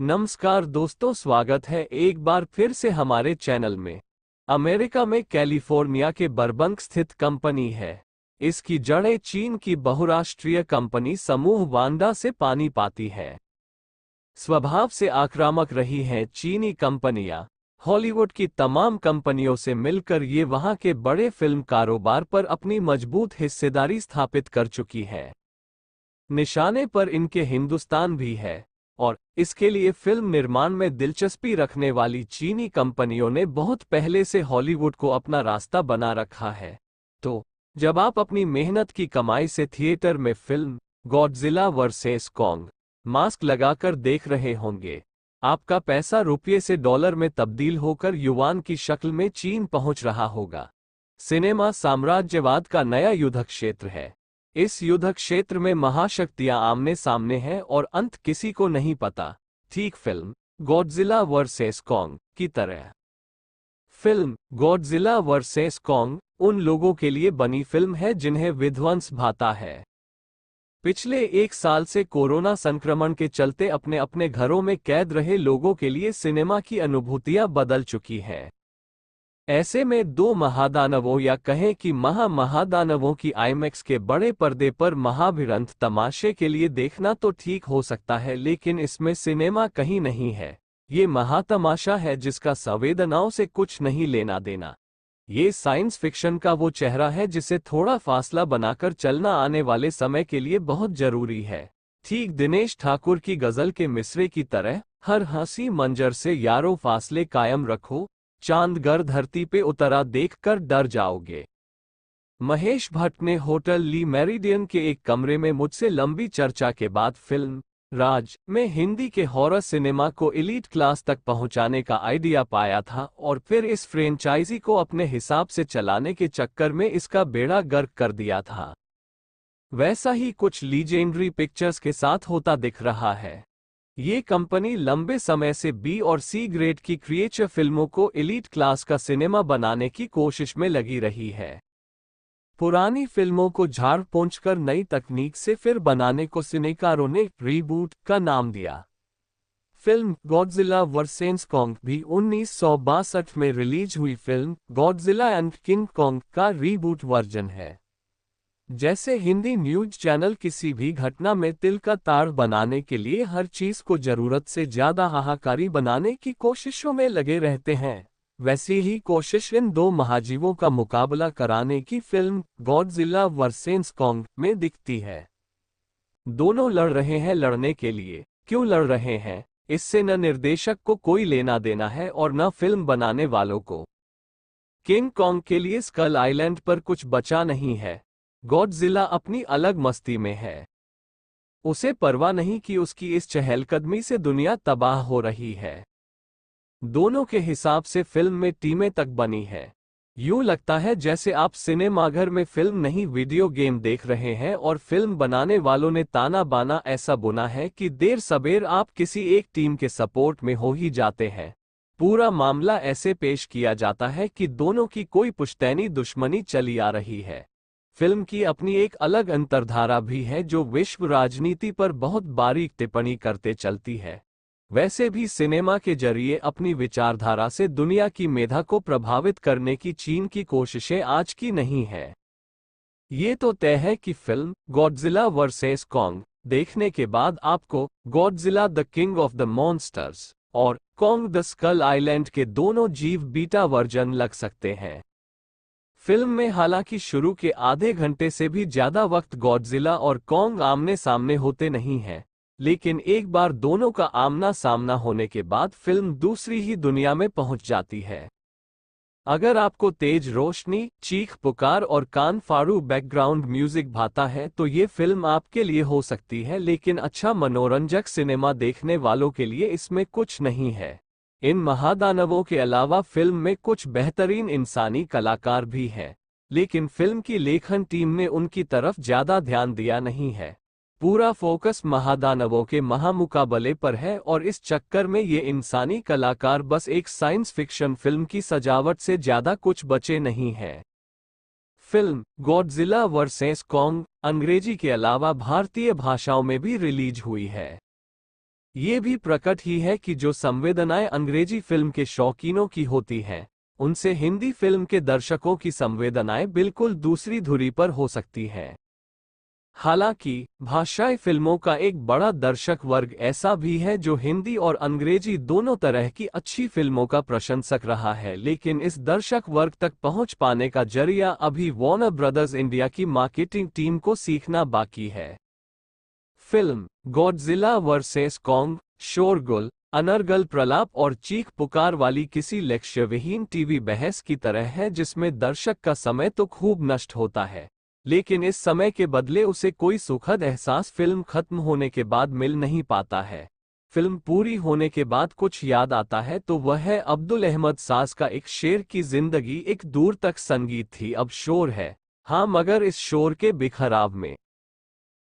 नमस्कार दोस्तों, स्वागत है एक बार फिर से हमारे चैनल में। अमेरिका में कैलिफोर्निया के बर्बंक स्थित कंपनी है। इसकी जड़ें चीन की बहुराष्ट्रीय कंपनी समूह वांडा से पानी पाती हैं। स्वभाव से आक्रामक रही हैं चीनी कंपनियां। हॉलीवुड की तमाम कंपनियों से मिलकर ये वहां के बड़े फिल्म कारोबार पर अपनी मजबूत हिस्सेदारी स्थापित कर चुकी है। निशाने पर इनके हिंदुस्तान भी है और इसके लिए फिल्म निर्माण में दिलचस्पी रखने वाली चीनी कंपनियों ने बहुत पहले से हॉलीवुड को अपना रास्ता बना रखा है। तो जब आप अपनी मेहनत की कमाई से थिएटर में film Godzilla versus Kong mask लगाकर देख रहे होंगे, आपका पैसा रुपये से डॉलर में तब्दील होकर युआन की शक्ल में चीन पहुंच रहा होगा। सिनेमा साम्राज्यवाद का नया युद्ध क्षेत्र है। इस युद्ध क्षेत्र में महाशक्तियां आमने सामने हैं और अंत किसी को नहीं पता, ठीक फिल्म गॉडजिला वर्सेस कॉन्ग की तरह। फिल्म गॉडजिला वर्सेस कॉन्ग उन लोगों के लिए बनी फिल्म है जिन्हें विध्वंस भाता है। पिछले एक साल से कोरोना संक्रमण के चलते अपने अपने घरों में कैद रहे लोगों के लिए सिनेमा की अनुभूतियां बदल चुकी हैं। ऐसे में दो महादानवों या कहें कि महादानवों की आईमैक्स के बड़े पर्दे पर महाभिरंत तमाशे के लिए देखना तो ठीक हो सकता है, लेकिन इसमें सिनेमा कहीं नहीं है। ये महातमाशा है जिसका संवेदनाओं से कुछ नहीं लेना देना। ये साइंस फिक्शन का वो चेहरा है जिसे थोड़ा फासला बनाकर चलना आने वाले समय के लिए बहुत जरूरी है। ठीक दिनेश ठाकुर की गजल के मिसरे की तरह, हर हंसी मंजर से यारो फासले कायम रखो, चांद गर धरती पे उतरा देखकर डर जाओगे। महेश भट्ट ने होटल ली मेरिडियन के एक कमरे में मुझसे लंबी चर्चा के बाद फिल्म राज में हिंदी के हॉरर सिनेमा को एलीट क्लास तक पहुंचाने का आइडिया पाया था और फिर इस फ्रेंचाइजी को अपने हिसाब से चलाने के चक्कर में इसका बेड़ा गर्क कर दिया था। वैसा ही कुछ लीजेंडरी पिक्चर्स के साथ होता दिख रहा है। ये कंपनी लंबे समय से बी और सी ग्रेड की क्रिएचर फिल्मों को एलीट क्लास का सिनेमा बनाने की कोशिश में लगी रही है। पुरानी फिल्मों को झाड़ पोंछकर नई तकनीक से फिर बनाने को सिनेकारों ने रीबूट का नाम दिया। फिल्म गॉडजिला वर्सेस कॉन्ग भी 1962 में रिलीज हुई film Godzilla and king Kong का रीबूट वर्जन है। जैसे हिंदी न्यूज चैनल किसी भी घटना में तिल का ताड़ बनाने के लिए हर चीज को जरूरत से ज्यादा हाहाकारी बनाने की कोशिशों में लगे रहते हैं, वैसी ही कोशिश इन दो महाजीवों का मुकाबला कराने की फिल्म गॉडजिला वर्सेस कॉन्ग में दिखती है। दोनों लड़ रहे हैं लड़ने के लिए। क्यों लड़ रहे हैं, इससे न निर्देशक को कोई लेना देना है और न फिल्म बनाने वालों को। किंग कॉन्ग के लिए स्कल आइलैंड पर कुछ बचा नहीं है। गॉडजिला अपनी अलग मस्ती में है। उसे परवाह नहीं कि उसकी इस चहलकदमी से दुनिया तबाह हो रही है। दोनों के हिसाब से फिल्म में टीमें तक बनी है। यूं लगता है जैसे आप सिनेमाघर में फिल्म नहीं वीडियो गेम देख रहे हैं और फिल्म बनाने वालों ने ताना बाना ऐसा बुना है कि देर सबेर आप किसी एक टीम के सपोर्ट में हो ही जाते हैं। पूरा मामला ऐसे पेश किया जाता है कि दोनों की कोई पुश्तैनी दुश्मनी चली आ रही है। फिल्म की अपनी एक अलग अंतर्धारा भी है जो विश्व राजनीति पर बहुत बारीक टिप्पणी करते चलती है। वैसे भी सिनेमा के जरिए अपनी विचारधारा से दुनिया की मेधा को प्रभावित करने की चीन की कोशिशें आज की नहीं है। ये तो तय है कि फिल्म गॉडजिला वर्सेस कॉन्ग देखने के बाद आपको Godzilla the king of the monsters और कॉन्ग द स्कल आइलैंड के दोनों जीव बीटा वर्जन लग सकते हैं। फिल्म में हालांकि शुरू के आधे घंटे से भी ज्यादा वक्त गॉडजिला और कॉन्ग आमने सामने होते नहीं हैं, लेकिन एक बार दोनों का आमना सामना होने के बाद फिल्म दूसरी ही दुनिया में पहुंच जाती है। अगर आपको तेज रोशनी, चीख पुकार और कान फाड़ू बैकग्राउंड म्यूजिक भाता है तो ये फिल्म आपके लिए हो सकती है, लेकिन अच्छा मनोरंजक सिनेमा देखने वालों के लिए इसमें कुछ नहीं है। इन महादानवों के अलावा फिल्म में कुछ बेहतरीन इंसानी कलाकार भी हैं, लेकिन फिल्म की लेखन टीम ने उनकी तरफ ज्यादा ध्यान दिया नहीं है। पूरा फोकस महादानवों के महामुकाबले पर है और इस चक्कर में ये इंसानी कलाकार बस एक साइंस फिक्शन फिल्म की सजावट से ज्यादा कुछ बचे नहीं हैं। फिल्म गॉडजिला वर्सेस कॉन्ग अंग्रेजी के अलावा भारतीय भाषाओं में भी रिलीज हुई है। ये भी प्रकट ही है कि जो संवेदनाएं अंग्रेजी फिल्म के शौकीनों की होती हैं, उनसे हिंदी फिल्म के दर्शकों की संवेदनाएं बिल्कुल दूसरी धुरी पर हो सकती हैं। हालांकि भाषाई फिल्मों का एक बड़ा दर्शक वर्ग ऐसा भी है जो हिंदी और अंग्रेजी दोनों तरह की अच्छी फिल्मों का प्रशंसक रहा है, लेकिन इस दर्शक वर्ग तक पहुंच पाने का जरिया अभी वार्नर ब्रदर्स इंडिया की मार्केटिंग टीम को सीखना बाकी है। फिल्म गॉडजिला वर्सेस कॉन्ग शोरगुल, अनर्गल प्रलाप और चीख पुकार वाली किसी लक्ष्यविहीन टीवी बहस की तरह है जिसमें दर्शक का समय तो खूब नष्ट होता है, लेकिन इस समय के बदले उसे कोई सुखद एहसास फिल्म खत्म होने के बाद मिल नहीं पाता है। फिल्म पूरी होने के बाद कुछ याद आता है तो वह है अब्दुल अहमद साज का एक शेर की जिंदगी एक दूर तक संगीत थी अब शोर है। हाँ, मगर इस शोर के बिखराव में